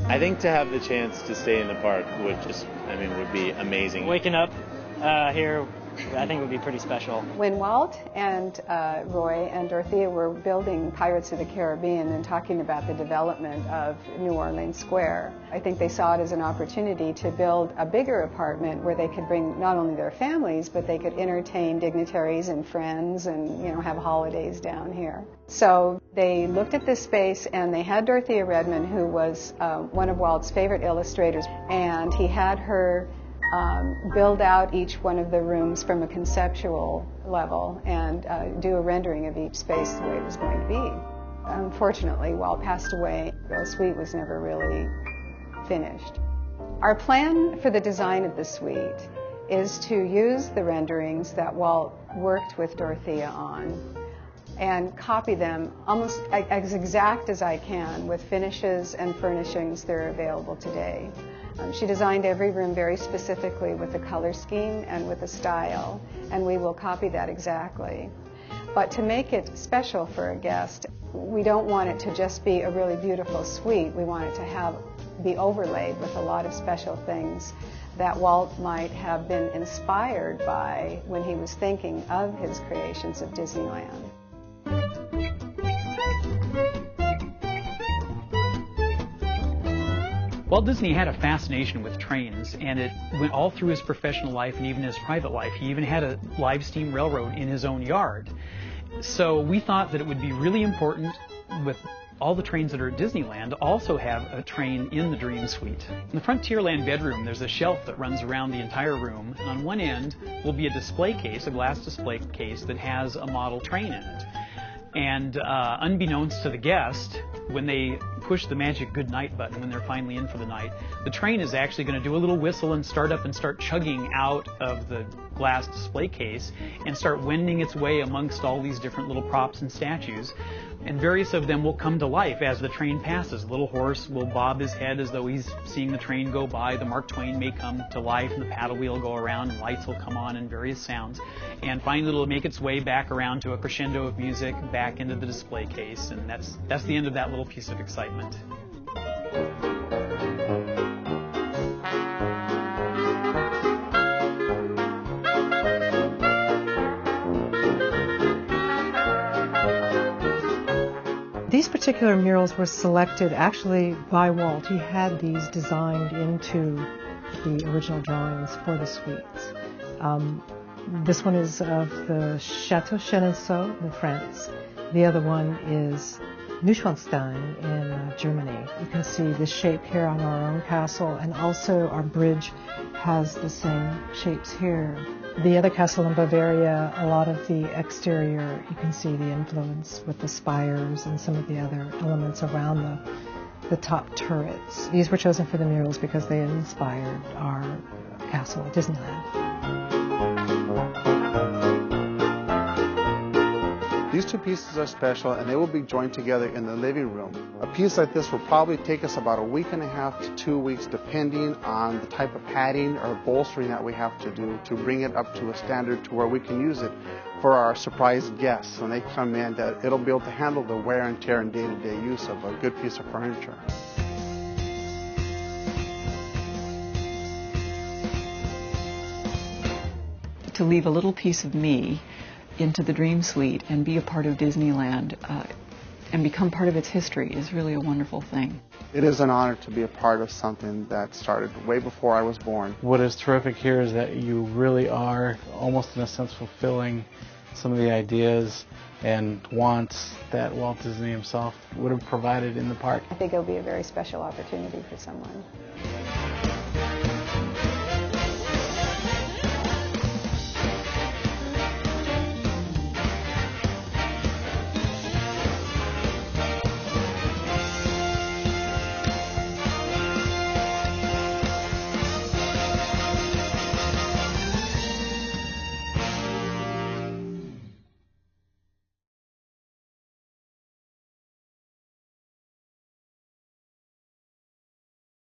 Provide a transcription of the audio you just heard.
I think to have the chance to stay in the park would just, would be amazing. Waking up here, I think would be pretty special. When Walt and Roy and Dorothea were building Pirates of the Caribbean and talking about the development of New Orleans Square, I think they saw it as an opportunity to build a bigger apartment where they could bring not only their families, but they could entertain dignitaries and friends and, have holidays down here. So they looked at this space, and they had Dorothea Redmond, who was one of Walt's favorite illustrators, and he had her build out each one of the rooms from a conceptual level and do a rendering of each space the way it was going to be. Unfortunately, Walt passed away. The suite was never really finished. Our plan for the design of the suite is to use the renderings that Walt worked with Dorothea on and copy them almost as exact as I can with finishes and furnishings that are available today. She designed every room very specifically with a color scheme and with a style, and we will copy that exactly. But to make it special for a guest, we don't want it to just be a really beautiful suite. We want it to be overlaid with a lot of special things that Walt might have been inspired by when he was thinking of his creations of Disneyland. Walt Disney had a fascination with trains, and it went all through his professional life and even his private life. He even had a live steam railroad in his own yard. So we thought that it would be really important with all the trains that are at Disneyland to also have a train in the Dream Suite. In the Frontierland bedroom, there's a shelf that runs around the entire room, and on one end will be a display case, a glass display case that has a model train in it. And unbeknownst to the guest, when they push the magic good night button when they're finally in for the night, the train is actually going to do a little whistle and start up and start chugging out of the glass display case and start wending its way amongst all these different little props and statues. And various of them will come to life as the train passes. The little horse will bob his head as though he's seeing the train go by. The Mark Twain may come to life, and the paddle wheel will go around, and lights will come on and various sounds. And finally it'll make its way back around to a crescendo of music back into the display case. And that's the end of that little piece of excitement. These particular murals were selected actually by Walt. He had these designed into the original drawings for the suites. This one is of the Chateau Chenonceau in France. The other one is Neuschwanstein in Germany. You can see the shape here on our own castle, and also our bridge has the same shapes here. The other castle in Bavaria, a lot of the exterior, you can see the influence with the spires and some of the other elements around the top turrets. These were chosen for the murals because they inspired our castle at Disneyland. These two pieces are special, and they will be joined together in the living room. A piece like this will probably take us about a week and a half to 2 weeks, depending on the type of padding or bolstering that we have to do to bring it up to a standard to where we can use it for our surprise guests when they come in, that it'll be able to handle the wear and tear and day-to-day use of a good piece of furniture. To leave a little piece of me into the Dream Suite and be a part of Disneyland and become part of its history is really a wonderful thing. It is an honor to be a part of something that started way before I was born. What is terrific here is that you really are, almost in a sense, fulfilling some of the ideas and wants that Walt Disney himself would have provided in the park. I think it'll be a very special opportunity for someone.